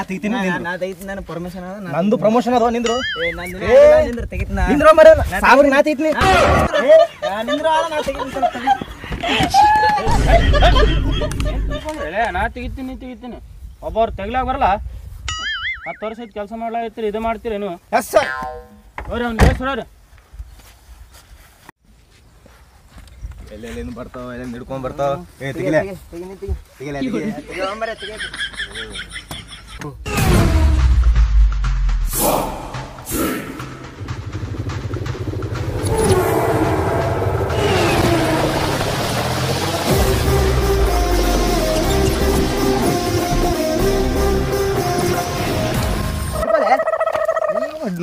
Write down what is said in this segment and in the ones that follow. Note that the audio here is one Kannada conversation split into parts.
ತೆಗಿತೀನಿ ನಾ ತೆಗಿತೀನಿ ನಾನು ಪರ್ಮಿಷನ್ ಅದ ನಂದು ಪ್ರಮೋಷನ್ ಅದ ನಿಂದ್ರು ನಿಂದ್ರ ತೆಗಿತೀನಿ ನಿಂದ್ರ ಮರ ಸಾಬ್ರ ನಾ ತೆಗಿತೀನಿ ನಿಂದ್ರ ನಾ ತೆಗಿತೀನಿ ನಾ ತೆಗಿತೀನಿ ಒಬ್ಬರು ತೆಗ್ಲಾಗ ಬರಲ್ಲ 10 ವರ್ಷ ಕೆಲಸ ಮಾಡ್ಲಾಗತ್ತೀರಿ ಇದು ಮಾಡ್ತೀರಿ ನೀವು ಎಸ್ ಸರ್ ಅವ್ರಿ ಅವ್ನು ಬೇಸ್ರವ್ರಿ ಎಲ್ಲೆಲ್ಲಿಂದ ಬರ್ತಾವ ಎಲ್ಲ ಹಿಡ್ಕೊಂಡ್ ಬರ್ತಾವ ತೆಗಿಲೆ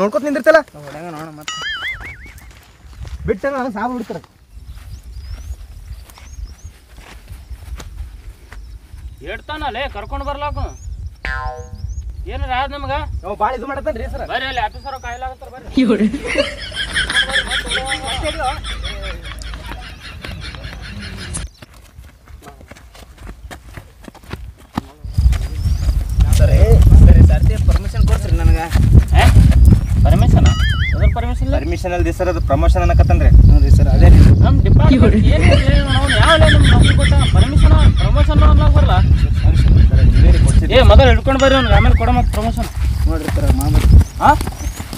ನೋಡ್ಕೊತ ನಿಂದಿರ್ತಲ್ಲ ನೋಡ ಮತ್ತೆ ಬಿಟ್ಟ ನಾನು ಸಾಬ್ ಬಿಡ್ತಾರ ಹೇಳ್ತಾನಲ್ಲೇ ಕರ್ಕೊಂಡು ಬರ್ಲಾಕು ಏನಾರ ಆದ್ ನಮಗ ಭಾಳ ಇದು ಮಾಡತ್ತನ್ರಿ ಸರ್ ಬರ್ರಿ ಅಲ್ಲಿ ಆಫೀಸರ್ ಕಾಯ್ಲಾಗತ್ತಾರ ಬರ್ರಿ ಸರ್ತಿ ಪರ್ಮಿಷನ್ ಕೊಡ್ಸ್ರಿ ನನಗೆ ಪರ್ಮಿಷನ್ ಅದ್ರ ಪರ್ಮಿಷನ್ ಪರ್ಮಿಷನ್ ಅಲ್ದಿ ಸರ್ ಅದು ಪ್ರಮೋಷನ್ ಅನ್ನಕತ್ತನ್ರಿ ಹ್ಞೂ ರೀ ಸರ್ ಅದೇ ರೀ ನಮ್ಮ ಡಿಪಾರ್ಟ್ಮೆಂಟ್ ಯಾವ ನಮ್ಗೆ ಕೊಟ್ಟ ಪರ್ಮಿಷನ್ ಪ್ರಮೋಷನ್ ಅನ್ನೋಕೆ ಬರಲ್ಲ ಏ ಮೊದಲು ಹಿಡ್ಕೊಂಡು ಬರ್ರಿ ಅವ್ನಿಗೆ ಆಮೇಲೆ ಕೊಡ ಮತ್ತೆ ಪ್ರಮೋಷನ್ ನೋಡ್ರಿ ಸರ್ ಮಾಮೂಲಿ ಹಾಂ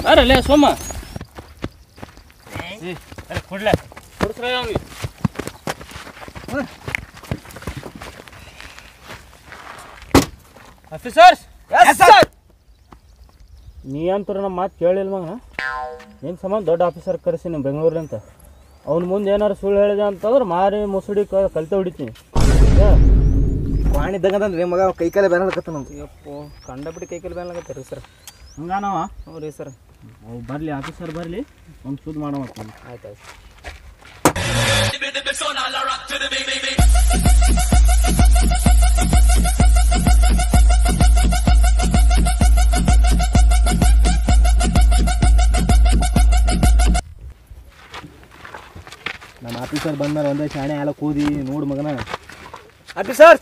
ಬರ್ರಲ್ಲೇ ಸೋಮ ಅರೆ ಕೊಡ್ಲೆ ಕೊಡ್ಸ್ರ ಅವ್ನಿಗೆ ಆಫೀಸರ್ಸ್ ನೀ ಅಂತೂ ನಮ್ಮ ಮಾತು ಕೇಳಿಲ್ಲ ಮಗ ನಿನ್ನ ಸಂಬಂಧ ದೊಡ್ಡ ಆಫೀಸರ್ ಕರೆಸಿ ನೀವು ಬೆಂಗಳೂರಿಂದ ಅವ್ನ ಮುಂದೆ ಏನಾರು ಸುಳ್ಳು ಹೇಳಿದೆ ಅಂತಂದ್ರೆ ಮಾರಿ ಮುಸುಡಿ ಕಲಿತೆ ಹೊಡಿತೀನಿ ವಾಣಿದ್ದಂಗಂದ್ರಿ ಮಗ ಕೈಕಾಲ ಬೇನಕತ್ತ ನಮ್ದು ಯಪ್ಪೋ ಕಂಡಬಿಟ್ಟು ಕೈಕಲ್ಲಿ ಬೇನಲಾಗತ್ತೆ ರೀ ಸರ್ ಹಂಗಾನವ ಹ್ಞೂ ರೀ ಸರ್ ಅವು ಬರಲಿ ಆಫೀಸರ್ ಬರಲಿ ಅವ್ನು ಸುದ್ದಿ ಮಾಡೋ ಆಯ್ತು ನಮ್ಮ ಆಫೀಸರ್ ಬಂದ್ಮೇಲೆ ಒಂದೇ ಶಾಣೆ ಎಲ್ಲ ಕೂದಿ ನೋಡು ಮಗನ ಆಫೀಸರ್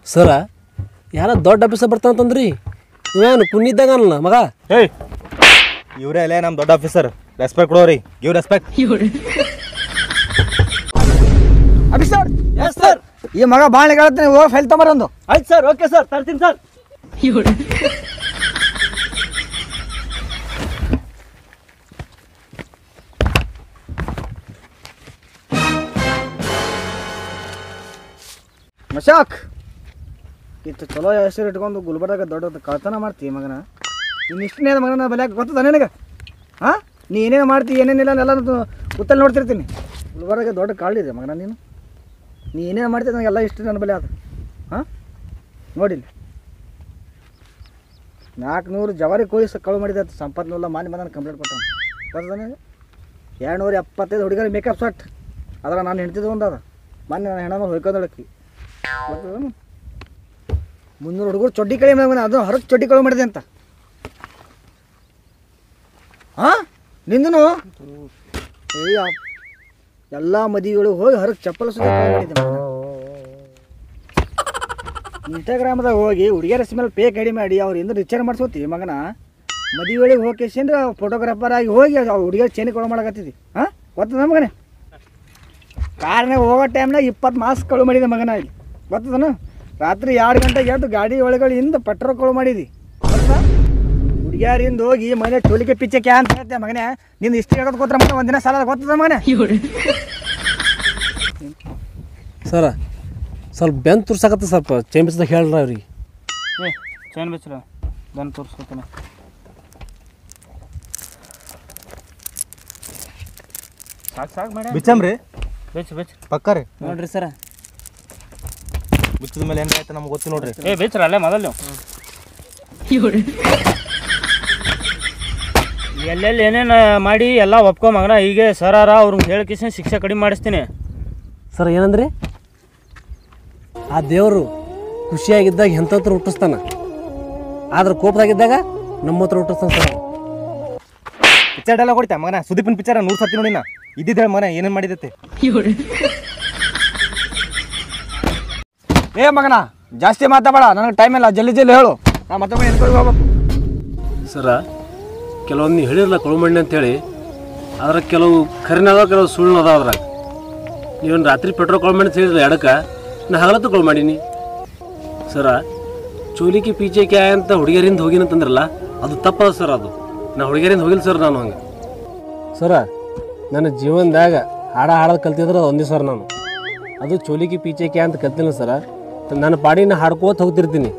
ಸರ ಯಾರ ದೊಡ್ಡ ಆಫೀಸರ್ ಬರ್ತಾನಂತಂದ್ರಿ ಇವೇನು ಕುಣ್ಣಿದ್ದಾಗಲ್ಲ ಮಗ ಹೇಯ್ ಇವರೇ ಅಲ್ಲೇ ನಮ್ಮ ದೊಡ್ಡ ಆಫೀಸರ್ ರೆಸ್ಪೆಕ್ಟ್ ಕೊಡೋರಿ give respect officer yes sir ಈ ಮಗ ಭಾಳ ಹೇಳತ್ತೆ ಹೋಗಿ ಫೈಲ್ ತೊಂಬರೊಂದು ಆಯ್ತು ಸರ್ ಓಕೆ ಸರ್ ತರ್ತೀನಿ ಸರ್ ಮಶಾಕ್ ಇತ್ತು ಚಲೋ ಹೆಸರು ಇಟ್ಕೊಂಡು ಗುಲ್ಬರ್ದಾಗ ದೊಡ್ಡ ಕಳ್ತನ ಮಾಡ್ತೀವಿ ಮಗನ ಇನ್ನು ಇಷ್ಟನೇ ಮಗನ ಬಲ್ಯಾಕ ಗೊತ್ತದ ನಿನಗೆ ಹಾಂ ನೀ ಏನೇನು ಮಾಡ್ತೀವಿ ಏನೇನಿಲ್ಲ ಎಲ್ಲ ಕೂತಲ್ಲಿ ನೋಡ್ತಿರ್ತೀನಿ ಗುಲ್ಬರ್ದಾಗ ದೊಡ್ಡ ಕಾಳಿದೆ ಮಗನ ನೀ ಏನೇನು ಮಾಡ್ತೀವಿ ನನಗೆಲ್ಲ ಇಷ್ಟ ನನ್ನ ಬಲೆ ಅದು ಹಾಂ ನೋಡಿಲ್ಲ 400 ಜವಾರಿ ಕೋಳಿ ಕಳು ಮಾಡಿದೆ ಅದು ಸಂಪತ್ನೆಲ್ಲ ಮಾನಿ ಬಂದ ಕಂಪ್ಲೇಂಟ್ ಕೊಟ್ಟ ಗೊತ್ತಾನೆ 275 ಹುಡುಗರ ಮೇಕಪ್ ಸಟ್ ಅದರ ನಾನು ಹೆಣ್ತಿದ್ದು ಒಂದು ಅದ ಮೊನ್ನೆ ನಾನು ಹೆಣ್ಣ ಹೊಯ್ಕೊಂಡಳಕ್ಕಿ ಗೊತ್ತದ 300 ಹುಡುಗರು ಚೊಡ್ಡಿ ಕಳಿ ಮಗ ಅದು ಹೊರಗೆ ಚೊಡ್ಡಿ ಕಳು ಮಾಡಿದೆ ಅಂತ ಹಾಂ ನಿಂದನು ಏಯ್ಯ ಎಲ್ಲ ಮದುವೆಗಳು ಹೋಗಿ ಹೊರಗೆ ಚಪ್ಪಲ್ ಸುತ್ತ ಮಾಡಿದ್ದೆ ಇನ್ಸ್ಟಾಗ್ರಾಮ್ದಾಗ ಹೋಗಿ ಹುಡುಗಿಯರ ಮೇಲೆ ಪೇ ಕಡಿಮೆ ಮಾಡಿ ಅವ್ರು ಎಂದು ರಿಚಾರ್ಜ್ ಮಾಡಿಸ್ಕೋತೀವಿ ಮಗನ ಮದುವೆಗಳಿಗೆ ಹೋಗಿ ಫೋಟೋಗ್ರಾಫರ್ ಆಗಿ ಹೋಗಿ ಹುಡುಗಿಯರ ಚೇನಿ ಕೊಡೋ ಮಾಡಕತ್ತಿದ್ದಿ ಹಾಂ ಗೊತ್ತದ ಮಗನೇ ಕಾರ್ನಾಗ ಹೋಗೋ ಟೈಮ್ನಾಗ 20 ಮಾಸ್ಕ್ ಕಳು ಮಾಡಿದೆ ಮಗನ ಇಲ್ಲಿ ಗೊತ್ತದನು ರಾತ್ರಿ 2 ಗಂಟೆಗೆ ಎದ್ದು ಗಾಡಿ ಒಳಗಳಿಂದ ಪೆಟ್ರೋಲ್ ಕಳು ಮಾಡಿದಿ ಗೊತ್ತಾ ಹುಡುಗಿಯರಿಂದ ಹೋಗಿ ಮನೆ ಟೋಲಿಕೆ ಪಿಚ್ಚೆ ಕ್ಯಾ ಅಂತ ಹೇಳ್ತೆ ಮಗನೇ ನಿಂದು ಇಷ್ಟು ಹೇಳೋದು ಗೊತ್ತರ ಮಗ ಒಂದಿನ ಸಾಲ ಗೊತ್ತದ ಮಗನೇ ಸರ ಸ್ವಲ್ಪ ಬೆನ್ ತುರ್ಸಾಕತ್ತ ಸ್ವಲ್ಪ ಚೇಂಬಿಸ್ದಾಗ ಹೇಳ್ರ ಅವ್ರಿಗೆ ಏ ಚೇನ್ ಬೆಚ್ರ ಬೆನ್ ತೋರಿಸ್ಕೊತೀನಿ ಸಾಕು ಮೇಡಮ್ ಬಿಚ್ಚಮ್ರಿ ಬೆಚ್ ಪಕ್ಕ ರೀ ನೋಡ್ರಿ ಸರ ಬಿಚ್ಚಿದ ಮೇಲೆ ಏನಾಯ್ತು ನಮ್ಗೆ ಗೊತ್ತು ನೋಡ್ರಿ ಏ ಬೆಚ್ರ ಅಲ್ಲೇ ಮೊದಲು ನೀವು ಎಲ್ಲೆಲ್ಲಿ ಏನೇನು ಮಾಡಿ ಎಲ್ಲ ಒಪ್ಕೊ ಮಗನ ಹೀಗೆ ಸರಾರ ಅವ್ರಿಗೆ ಹೇಳಿಕಿಸಿ ಶಿಕ್ಷೆ ಕಡಿಮೆ ಮಾಡಿಸ್ತೀನಿ ಸರ್ ಏನಂದ್ರಿ ಆ ದೇವರು ಖುಷಿಯಾಗಿದ್ದಾಗ ಎಂಥತ್ರ ಹುಟ್ಟಿಸ್ತಾನ ಆದ್ರೆ ಕೋಪದಾಗಿದ್ದಾಗ ನಮ್ಮ ಹತ್ರ ಹುಟ್ಟಿಸ್ತಾನೆ ಸರ್ ಪಿಕ್ಚರ್ ಡೈಲಾಗ್ ಹೊಡಿತಾ ಮಗನ ಸುದೀಪನ್ ಪಿಕ್ಚರ್ 100 ಸರ್ತಿ ನೋಡಿ ನಾ ಇದ್ದಿದ್ದು ಹೇಳ ಮಗನ ಏನೇನು ಮಾಡಿದತ್ತೆ ಏ ಮಗನ ಜಾಸ್ತಿ ಮಾತಾಡ ನನಗೆ ಟೈಮ್ ಇಲ್ಲ ಜಲ್ದಿ ಜಲ್ದಿ ಹೇಳು ನಾ ಮತ್ತೊಮ್ಮೆ ಎನ್ಕೊಂಡು ಹೋಗ್ಬೇಕು ಸರ ಕೆಲವೊಂದು ನೀವು ಹೇಳಿರಲ್ಲ ಕೊಳಮಣ್ಣಿ ಅಂತೇಳಿ ಅದ್ರ ಕೆಲವು ಖರೀನ ಅದಾವ ಕೆಲವು ಸುಳ್ಳು ಅದಾವ ಅದ್ರಾಗ ನೀವೊಂದು ರಾತ್ರಿ ಪೆಟ್ರೋಲ್ ಕೊಳಮಣ್ಣಿ ಅಂತ ಹೇಳಿದ್ರೆ ಎಡಕ್ಕೆ ನಾ ಹಗಲತ್ತು ಕೊಳ್ ಮಾಡೀನಿ ಸರ ಚೋಲಿಕೆ ಪೀಚೆಕೆ ಅಂತ ಹುಡುಗಿಯರಿಂದ ಹೋಗಿನಂತಂದ್ರಲ್ಲ ಅದು ತಪ್ಪದ ಸರ್ ಅದು ನಾ ಹುಡುಗಿಯರಿಂದ ಹೋಗಿಲ್ಲ ಸರ್ ನಾನು ಹಂಗೆ ಸರ ನನ್ನ ಜೀವನದಾಗ ಹಾಡೋದು ಕಲ್ತಿದ್ರೆ ಅದು ಒಂದೇ ಸರ್ ನಾನು ಅದು ಚೋಲಿಕೆ ಪೀಚೆಕೆ ಅಂತ ಕಲ್ತಿಲ್ಲ ಸರ ನನ್ನ ಪಾಡಿನ ಹಾಡ್ಕೋತ ಹೋಗ್ತಿರ್ತೀನಿ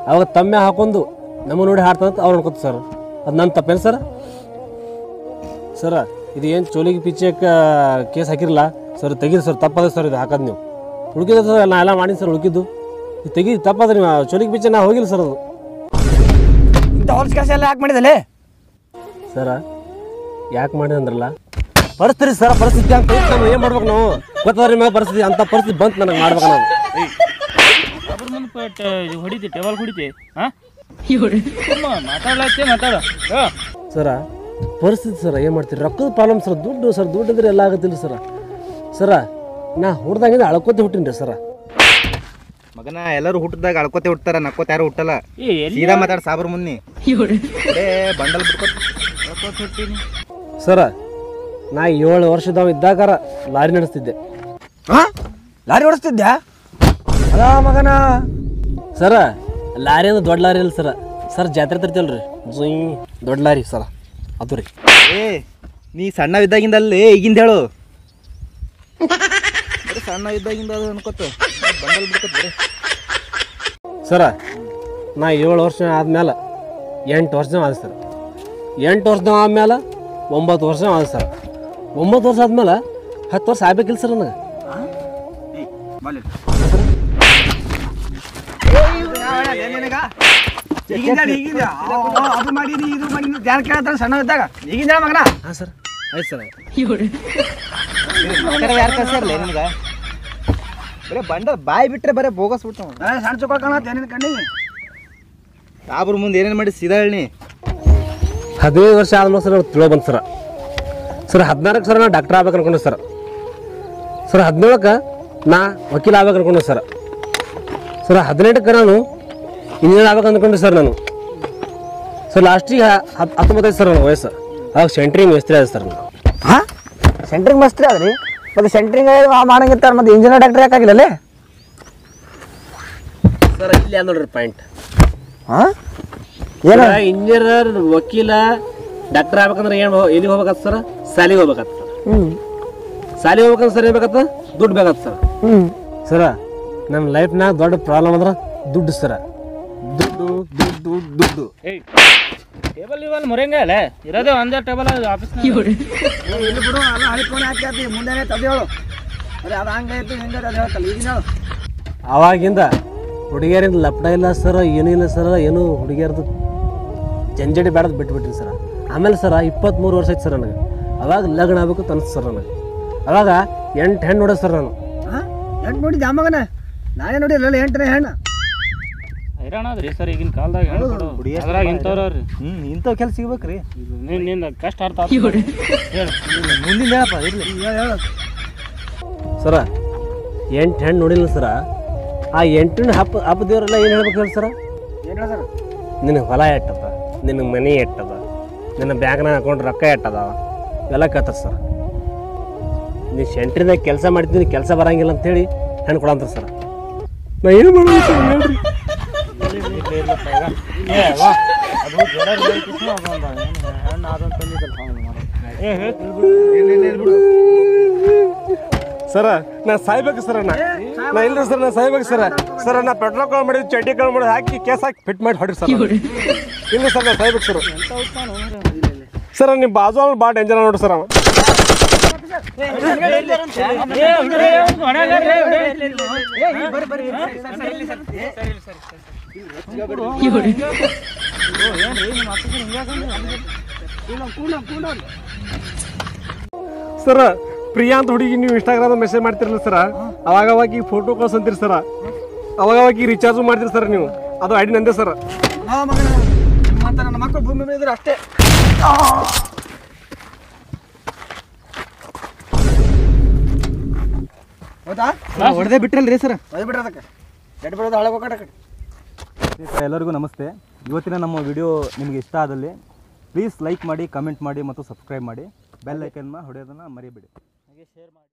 ಅವಾಗ ತಮ್ಮೆ ಹಾಕೊಂಡು ನಮ್ಮ ನೋಡಿ ಹಾಡ್ತಂತ ಅವ್ರು ಅನ್ಕೋತ ಸರ್ ಅದು ನನ್ನ ತಪ್ಪೇನು ಸರ ಇದು ಏನು ಚೋಲಿಗೆ ಪಿಚ್ಚಕ್ಕೆ ಕೇಸ್ ಹಾಕಿರಲ್ಲ ಸರ್ ತೆಗೀರಿ ಸರ್ ತಪ್ಪದ ಸರ್ ಇದು ಹಾಕೋದು ನೀವು ಹುಡುಕಿದ ಸರ್ ನಾ ಎಲ್ಲ ಮಾಡೀನಿ ಸರ್ ಹುಡುಕಿದ್ದು ಇದು ತೆಗೀರಿ ತಪ್ಪದ ನೀವು ಚೋಲಿಗೆ ಪಿಚ್ಚ ನಾ ಹೋಗಿಲ್ಲ ಸರ್ ಅದು ಇಂಥ ಹೊಲ್ಸ್ ಕೆಲಸ ಎಲ್ಲ ಯಾಕೆ ಮಾಡಿದಲ್ಲೇ ಸರ ಯಾಕೆ ಮಾಡಿದೆ ಅಂದ್ರಲ್ಲ ಪರಿಸ್ಥಿತಿ ಸರ್ ಪರಿಸ್ಥಿತಿ ಅಂತ ನಾವು ಏನು ಮಾಡ್ಬೇಕು ನಾವು ಗೊತ್ತದ ನಿಮಗೆ ಪರಿಸ್ಥಿತಿ ಅಂಥ ಪರಿಸ್ಥಿತಿ ಬಂತು ನನಗೆ ಮಾಡ್ಬೇಕು ನಾವು ಅದ್ರ ಮುಂದೆ ಹೊಡಿತಿ ಟೇಬಲ್ ಹೊಡಿತಿ ಹಾಂ ಮಾತಾಡ ಸರ ಪರಿಸ್ಥಿತಿ ಸರ ಏನು ಮಾಡ್ತೀರಿ ರೊಕ್ಕದ ಪ್ರಾಬ್ಲಮ್ ಸರ್ ದುಡ್ಡು ಇದ್ರೆ ಎಲ್ಲ ಆಗುತ್ತಿಲ್ಲ ಸರ ನಾ ಹುಡ್ದಾಗಿಂದ ಅಳ್ಕೋತೆ ಹುಟ್ಟಿನಿ ರೀ ಸರ ಮಗನ ಎಲ್ಲರೂ ಹುಟ್ಟದಾಗ ಅಳ್ಕೋತೆ ಹುಟ್ತಾರ ನಕ್ಕೋತ ಯಾರು ಹುಟ್ಟಲ್ಲ ಸೀದಾ ಮಾತಾಡ ಸಾಬ್ರ ಮುನ್ನಿ ಬಂಡಲ್ ಬಿಡ್ಕೋತ ಸರ ನಾ 7 ವರ್ಷದವ ಇದ್ದಾಗಾರ ಲಾರಿ ನಡೆಸ್ತಿದ್ದೆ ಲಾರಿ ಓಡಿಸ್ತಿದ್ಯಾ ಅದ ಮಗನ ಸರ ಲಾರಿ ಅಂದ್ರೆ ದೊಡ್ಡ ಲಾರಿ ಅಲ್ಲ ಸರ್ ಜಾತ್ರೆ ತರ್ತೀವಲ್ರಿ ಜುಯ್ ದೊಡ್ಡ ಲಾರಿ ಸರ ಅದು ರೀ ಏ ನೀ ಸಣ್ಣ ಇದ್ದಾಗಿಂದಲ್ಲೇ ಈಗಿಂದ ಹೇಳು ಸಣ್ಣ ಇದ್ದಾಗಿಂದ ಅದು ಅನ್ಕೋತ ಬಂಡಲ್ ಬಿಡ್ಕೋತ ಸರ ನಾ 7 ವರ್ಷ ಆದ್ಮೇಲೆ 8 ವರ್ಷ ಆದ ಸರ್ 8 ವರ್ಷ ಆದ್ಮೇಲೆ 9 ವರ್ಷ ಆದ ಸರ್ 9 ವರ್ಷ ಆದ್ಮೇಲೆ 10 ವರ್ಷ ಆಗ್ಬೇಕಿಲ್ಲ ಸರ್ ನನಗೆ ಅದು ಮಾಡಿ ಇದು ಮಾಡಿ ಧ್ಯಾನ ಕೇಳ್ತಾನೆ ಸಣ್ಣ ಇದ್ದಾಗ ಈಗಿಂದ ಮಗನ ಹಾಂ ಸರ್ ಆಯ್ತು ಸರ್ ಯಾರು ಕಳ್ಸಾರಲ್ಲ ನಿಮ್ಗೆ ಬರೀ ಬಂಡಲ್ ಬಾಯಿ ಬಿಟ್ರೆ ಬರೀ ಬೋಗಸ್ ಬಿಟ್ಟು ಸಣ್ಣ ಚುಕ್ಕ ಏನೇನು ಕಣ್ಣಿ ಸಾಬ್ರ ಮುಂದೆ ಏನೇನು ಮಾಡಿ ಸೀದಾ ಹೇಳಿ 15 ವರ್ಷ ಆದ್ಮೇಲೆ ಸರ್ ತಿಳೋ ಬಂತು ಸರ್ 16ಕ್ಕೆ ಸರ್ ನಾ ಡಾಕ್ಟರ್ ಆಗ್ಬೇಕು ಅನ್ಕೊಂಡೆ ಸರ್ 17ಕ್ಕೆ ನಾ ವಕೀಲ ಆಗ್ಬೇಕು ಅನ್ಕೊಂಡೆ ಸರ್ 18ಕ್ಕೆ ನಾನು ಇಂಜಿನಿಯರ್ ಆಗ್ಬೇಕು ಅಂದ್ಕೊಂಡೆ ಸರ್ ನಾನು ಲಾಸ್ಟಿಗೆ 19 ಸರ್ ನನ್ನ ವಯಸ್ಸು ಆವಾಗ ಸೆಂಟ್ರಿಂಗ್ ಮೇಸ್ತ್ರಿ ಆದ ಸರ್ ನಾನು ಹಾಂ ಸೆಂಟ್ರಿಂಗ್ ಮಸ್ತ್ರಿ ಅದ್ರಿ ಮತ್ತೆ ಸೆಂಟ್ರಿಂಗ್ ಮಾಡಂಗಿರ್ತಾರೆ ಮತ್ತೆ ಇಂಜಿನಿಯರ್ ಡಾಕ್ಟರ್ ಯಾಕಾಗಿಲ್ಲಲ್ಲೇ ಸರ್ ಇಲ್ಲಿ ನೋಡ್ರಿ ಪಾಯಿಂಟ್ ಹಾಂ ಏನ ಇಂಜಿನಿಯರ್ ವಕೀಲ ಡಾಕ್ಟರ್ ಆಗ್ಬೇಕಂದ್ರೆ ಏನು ಎಲ್ಲಿಗೆ ಹೋಗ್ಬೇಕತ್ತ ಸರ್ ಸಾಲಿಗೆ ಹೋಗ್ಬೇಕತ್ತ ಸಾಲಿಗೆ ಹೋಗ್ಬೇಕಂದ್ರೆ ಸರ್ ಏನ್ಬೇಕತ್ತ ದುಡ್ಡು ಬೇಕತ್ತ ಸರ್ ನನ್ನ ಲೈಫ್ನಾಗ ದೊಡ್ಡ ಪ್ರಾಬ್ಲಮ್ ಅಂದ್ರೆ ದುಡ್ಡು ಸರ ದುಡ್ಡು ಟೇಬಲ್ ಇವಾಗ ಮುರಂಗ ಅಲ್ಲ ಇರೋದೇ ಒಂದೇ ಟೇಬಲ್ ಆಫೀಸ್ ಇಲ್ಲಿ ಬಿಡು ಅಲ್ಲ ಹಳಿಪೋಣಿ ಹಾಕಿ ಮುಂದೆ ತದೇಳು ಅದೇ ಅದು ಹಂಗಾಯ್ತು ಹೆಂಗಾಯ್ತು ಅದು ಹೇಳ್ತಲ್ಲ ಈಗಿನ ಅವಾಗಿಂದ ಹುಡುಗಿಯರಿಂದ ಲಪಟ ಇಲ್ಲ ಸರ್ ಏನೂ ಇಲ್ಲ ಸರ್ ಏನು ಹುಡುಗಿಯರ್ದು ಜಂಜಡಿ ಬೇಡದು ಬಿಟ್ಬಿಟ್ರಿ ಸರ್ ಆಮೇಲೆ ಸರ 23 ವರ್ಷ ಐತೆ ಸರ್ ನನಗೆ ಅವಾಗ ಲಗ್ನ ಆಗ್ಬೇಕು ಅನಿಸ್ತು ಸರ್ ನನಗೆ ಅವಾಗ 8 ಹೆಣ್ಣು ನೋಡೋದು ಸರ್ ನಾನು ಹಾಂ 8 ನೋಡಿದ್ದೆ ಮಗನ ನಾನೇ ನೋಡಿಲ್ಲ 8ನೇ ಹೆಣ್ಣು ಹೈರಾಣ ಅದ್ರಿ ಸರ್ ಈಗಿನ ಕಾಲದಾಗ ಅದ್ರಾಗ ಇಂಥವ್ರಿ ಇಂಥವ್ ಕೆಲಸ ಸಿಗ್ಬೇಕ್ರಿ ನಿನ್ನ ಕಷ್ಟ ಅರ್ಥ ಹೇಳಿ ಮುಂದಿನ ಹೇಳಪ್ಪ ಇರ್ಲಿ ಹೇಳು ಸರ 8 ಹೆಣ್ಣು ನೋಡಿಲ್ಲ ಸರ ಆ 8ನ ಹಬ್ಬ ದೇವರೆಲ್ಲ ಏನು ಹೇಳ್ಬೇಕು ಹೇಳಿ ಸರ ಏನು ಹೇಳ ಸರ್ ನಿನಗೆ ಹೊಲ ಎಟ್ಟದ ನಿನಗೆ ಮನೆ ಎಟ್ಟದ ನಿನ್ನ ಬ್ಯಾಂಕ್ನಾಗ ಅಕೌಂಟ್ ರೊಕ್ಕ ಎಟ್ಟದಾವ ಎಲ್ಲ ಕೇಳ್ತಾರೆ ಸರ್ ನೀ ಸೆಂಟ್ರಿದಾಗ ಕೆಲಸ ಮಾಡ್ತೀನಿ ಕೆಲಸ ಬರಂಗಿಲ್ಲ ಅಂತೇಳಿ ಹೆಣ್ಣು ಕೊಡಂತಾರೆ ಸರ್ ನಾ ಏನು ಮಾಡೋದು ಸರ್ ಹೇಳ್ರಿ ಸರ ನಾ ಸಾಯ್ಬೇಕು ಸರ ನಾ ಇಲ್ರಿ ಸರ್ ನಾ ಸಾಯ್ಬೇಕು ಸರ ನಾ ಪೆಟ್ರೋಲ್ ಕಾಲ್ ಮಾಡಿ ಚಡ್ಡಿ ಕಾಲ್ ಮಾಡಿ ಹಾಕಿ ಕೇಸ್ ಹಾಕಿ ಫಿಟ್ ಮಾಡಿ ಹೊಡ್ರಿ ಸರ್ ಇಲ್ಲ ಸರ್ ನಾ ಸಾಯ್ಬೇಕು ಸರ್ ನಿಮ್ಮ ಬಾಜು ಅವ್ನು ಭಾಳ ಡೇಂಜರ್ ನೋಡ್ರಿ ಸರ್ ಅವ ಸರ ಪ್ರಿಯಾ ಅಂತ ಹುಡುಗಿ ನೀವು ಇನ್ಸ್ಟಾಗ್ರಾಮ್ ಮೆಸೇಜ್ ಮಾಡ್ತಿರಲ್ಲ ಸರ ಅವಾಗ ಈ ಫೋಟೋ ಕಳ್ಸಂತೀರಿ ಸರ ಅವಾಗ ಈ ರಿಚಾರ್ಜ್ ಮಾಡ್ತೀರಿ ಸರ್ ನೀವು ಅದು ಐಡಿ ನಂದೇ ಸರ್ ಹಾಂ ಮಗನ ನನ್ನ ಮಕ್ಕಳು ಭೂಮಿ ಮೇಲೆ ಇದ್ರೆ ಅಷ್ಟೇ ಹೌದಾ ಹೊಡೆದೇ ಬಿಟ್ರಲ್ರಿ ಸರ್. ಬಿಡ್ರಿ ಅದಕ್ಕೆ ಎಡ್ ಬಿಡೋದು ಹಳಗೋಕಟ ಕಡೆ. ಎಲ್ಲರಿಗೂ ನಮಸ್ತೆ. ಇವತ್ತಿನ ನಮ್ಮ ವಿಡಿಯೋ ನಿಮಗೆ ಇಷ್ಟ ಆದಲ್ಲಿ ಪ್ಲೀಸ್ ಲೈಕ್ ಮಾಡಿ, ಕಮೆಂಟ್ ಮಾಡಿ ಮತ್ತು ಸಬ್ಸ್ಕ್ರೈಬ್ ಮಾಡಿ. ಬೆಲ್ ಐಕನ್ನ ಹೊಡೆಯೋದನ್ನು ಮರಿಬೇಡಿ. ಹಾಗೆ ಶೇರ್ ಮಾಡಿ.